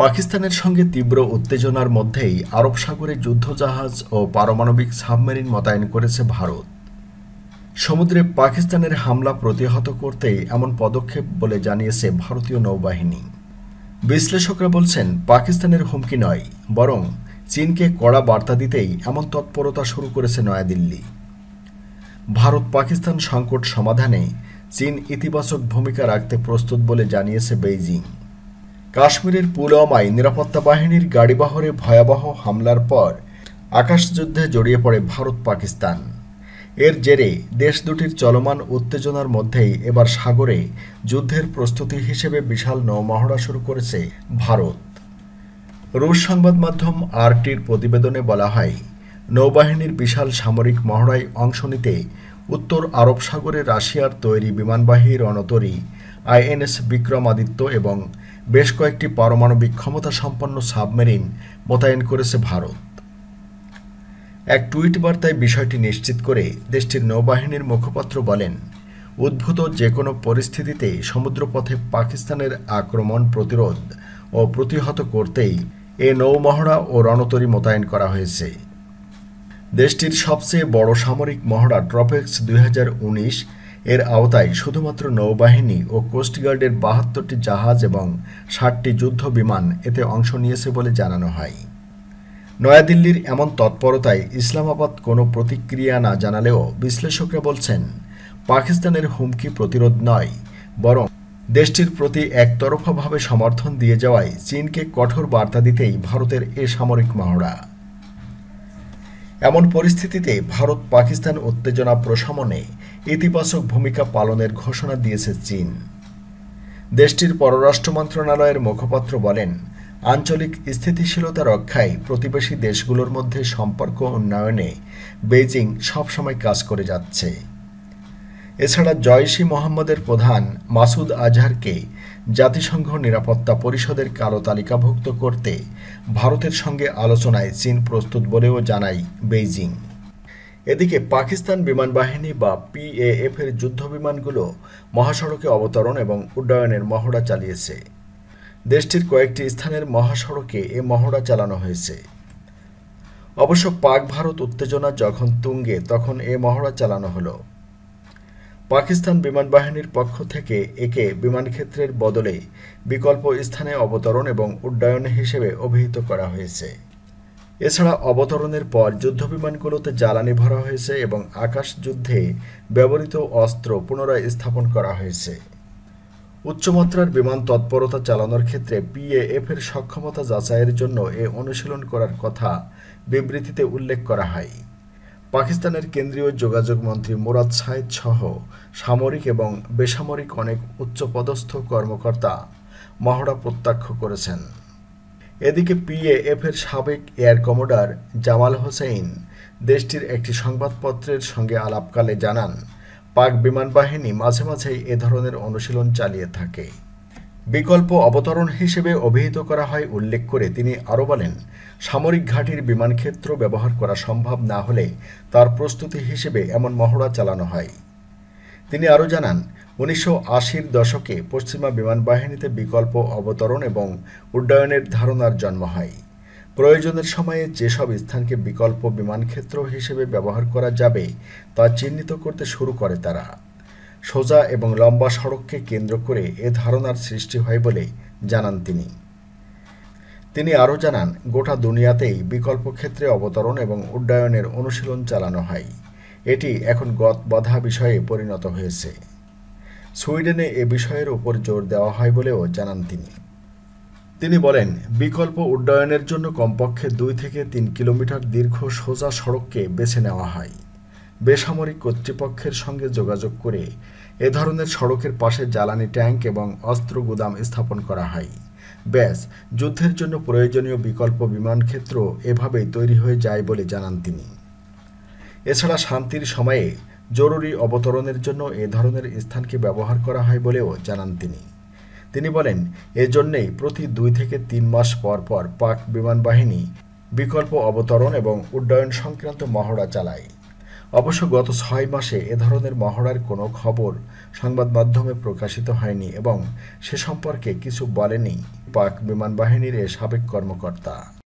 পাকিস্তানের সঙ্গে তীব্র উত্তেজনার মধ্যেই আরব সাগরে যুদ্ধজাহাজ ও পারমাণবিক সাবমেরিন মোতায়েন করেছে ভারত। সমুদ্রে পাকিস্তানের হামলা প্রতিহত করতেই এমন পদক্ষেপ বলে জানিয়েছে ভারতীয় নৌবাহিনী। বিশ্লেষকরা বলছেন, পাকিস্তানের হুমকি নয়, বরং চীনকে কড়া বার্তা দিতেই এমন তৎপরতা শুরু করেছে নয়াদিল্লি। ভারত পাকিস্তান সংকট সমাধানে চীন ইতিবাচক ভূমিকা রাখতে প্রস্তুত বলে জানিয়েছে বেইজিং। কাশ্মীরের পুলওয়ামায় নিরাপত্তা বাহিনীর গাড়িবহরে ভয়াবহ হামলার পর আকাশযুদ্ধে জড়িয়ে পড়ে ভারত পাকিস্তান। এর জেরে দেশ দুটির চলমান উত্তেজনার মধ্যেই এবার সাগরে যুদ্ধের প্রস্তুতি হিসেবে বিশাল নৌমহড়া শুরু করেছে ভারত। রুশ সংবাদ মাধ্যম আরটির প্রতিবেদনে বলা হয়, নৌবাহিনীর বিশাল সামরিক মহড়ায় অংশ নিতে উত্তর আরব সাগরে রাশিয়ার তৈরি বিমানবাহী রণতরী আইএনএস বিক্রমাদিত্য এবং বেশ কয়েকটি পারমাণবিক ক্ষমতাসম্পন্ন সাবমেরিন মোতায়েন করেছে ভারত। এক টুইট বার্তায় বিষয়টি নিশ্চিত করে দেশটির নৌবাহিনীর মুখপাত্র বলেন, উদ্ভূত যে কোনো পরিস্থিতিতে সমুদ্রপথে পাকিস্তানের আক্রমণ প্রতিরোধ ও প্রতিহত করতেই এ নৌমহড়া ও রণতরী মোতায়েন করা হয়েছে। দেশটির সবচেয়ে বড় সামরিক মহড়া ট্রপেক্স 2019 এর আওতায় শুধুমাত্র নৌবাহিনী ও কোস্টগার্ডের 72টি জাহাজ এবং 60টি যুদ্ধ বিমান এতে অংশ নিয়েছে বলে জানানো হয়। নয়াদিল্লির এমন তৎপরতায় ইসলামাবাদ কোনো প্রতিক্রিয়া না জানালেও বিশ্লেষকরা বলছেন, পাকিস্তানের হুমকি প্রতিরোধ নয়, বরং দেশটির প্রতি একতরফাভাবে সমর্থন দিয়ে যাওয়ায় চীনকে কঠোর বার্তা দিতেই ভারতের এ সামরিক মহড়া। এমন পরিস্থিতিতে ভারত পাকিস্তান উত্তেজনা প্রশমনে ইতিবাচক ভূমিকা পালনের ঘোষণা দিয়েছে চীন। দেশটির পররাষ্ট্র মন্ত্রণালয়ের মুখপাত্র বলেন, আঞ্চলিক স্থিতিশীলতা রক্ষায় প্রতিবেশী দেশগুলোর মধ্যে সম্পর্ক উন্নয়নে বেইজিং সবসময় কাজ করে যাচ্ছে। এছাড়া জয়শ-ই মোহাম্মদের প্রধান মাসুদ আজহারকে জাতিসংঘ নিরাপত্তা পরিষদের কালো তালিকাভুক্ত করতে ভারতের সঙ্গে আলোচনায় চীন প্রস্তুত বলেও জানায় বেইজিং। এদিকে পাকিস্তান বিমান বাহিনী বা পিএএফ এর যুদ্ধবিমানগুলো মহাসড়কে অবতরণ এবং উড্ডয়নের মহড়া চালিয়েছে। দেশটির কয়েকটি স্থানের মহাসড়কে এ মহড়া চালানো হয়েছে। অবশ্য পাক ভারত উত্তেজনা যখন তুঙ্গে তখন এ মহড়া চালানো হলো। পাকিস্তান বিমান বাহিনীর পক্ষ থেকে একে বিমানক্ষেত্রের বদলে বিকল্প স্থানে অবতরণ এবং উড্ডয়ন হিসেবে অভিহিত করা হয়েছে। এছাড়া অবতরণের পর যুদ্ধবিমানগুলোতে জ্বালানি ভরা হয়েছে এবং আকাশ যুদ্ধে ব্যবহৃত অস্ত্র পুনরায় স্থাপন করা হয়েছে। উচ্চমাত্রার বিমান তৎপরতা চালানোর ক্ষেত্রে পিএএফ এর সক্ষমতা যাচাইয়ের জন্য এ অনুশীলন করার কথা বিবৃতিতে উল্লেখ করা হয়। পাকিস্তানের কেন্দ্রীয় যোগাযোগ মন্ত্রী মুরাদ সায়েদ সহ সামরিক এবং বেসামরিক অনেক উচ্চপদস্থ কর্মকর্তা মহড়া প্রত্যক্ষ করেছেন। এদিকে পিএএফ এর সাবেক এয়ার কমোডার জামাল হোসেইন দেশটির একটি সংবাদপত্রের সঙ্গে আলাপকালে জানান, পাক বিমান বাহিনী মাঝে মাঝেই এ ধরনের অনুশীলন চালিয়ে থাকে। বিকল্প অবতরণ হিসেবে অভিহিত করা হয় উল্লেখ করে তিনি আরও বলেন, সামরিক ঘাঁটির বিমানক্ষেত্র ব্যবহার করা সম্ভব না হলে তার প্রস্তুতি হিসেবে এমন মহড়া চালানো হয়। তিনি আরও জানান, 1980-র দশকে পশ্চিমা বিমান বাহিনীতে বিকল্প অবতরণ এবং উড্ডয়নের ধারণার জন্ম হয়। প্রয়োজনের সময়ে যেসব স্থানকে বিকল্প বিমানক্ষেত্র হিসেবে ব্যবহার করা যাবে তা চিহ্নিত করতে শুরু করে তারা। সোজা এবং লম্বা সড়ককে কেন্দ্র করে এ ধারণার সৃষ্টি হয় বলে জানান তিনি। তিনি আরও জানান, গোটা দুনিয়াতেই বিকল্প ক্ষেত্রে অবতরণ এবং উড্ডয়নের অনুশীলন চালানো হয়। এটি এখন গতবাধা বিষয়ে পরিণত হয়েছে। সুইডেনে এ বিষয়ের উপর জোর দেওয়া হয় বলেও জানান তিনি। তিনি বলেন, বিকল্প উড্ডয়নের জন্য কমপক্ষে 2 থেকে 3 কিলোমিটার দীর্ঘ সোজা সড়ককে বেছে নেওয়া হয়। বেসামরিক কর্তৃপক্ষের সঙ্গে যোগাযোগ করে এ ধরনের সড়কের পাশে জ্বালানি ট্যাঙ্ক এবং অস্ত্র গুদাম স্থাপন করা হয়। ব্যাস, যুদ্ধের জন্য প্রয়োজনীয় বিকল্প বিমানক্ষেত্র এভাবেই তৈরি হয়ে যায় বলে জানান তিনি। এছাড়া শান্তির সময়ে জরুরি অবতরণের জন্য এ ধরনের স্থানকে ব্যবহার করা হয় বলেও জানান তিনি। তিনি বলেন, এজন্যেই প্রতি 2 থেকে 3 মাস পর পর পাক বিমান বাহিনী বিকল্প অবতরণ এবং উড্ডয়ন সংক্রান্ত মহড়া চালায়। অবশ্য গত ৬ মাসে এ ধরনের মহড়ার কোনো খবর সংবাদ মাধ্যমে প্রকাশিত হয়নি এবং সে সম্পর্কে কিছু বলেনি পাক বিমান বাহিনীর এ সাবেক কর্মকর্তা।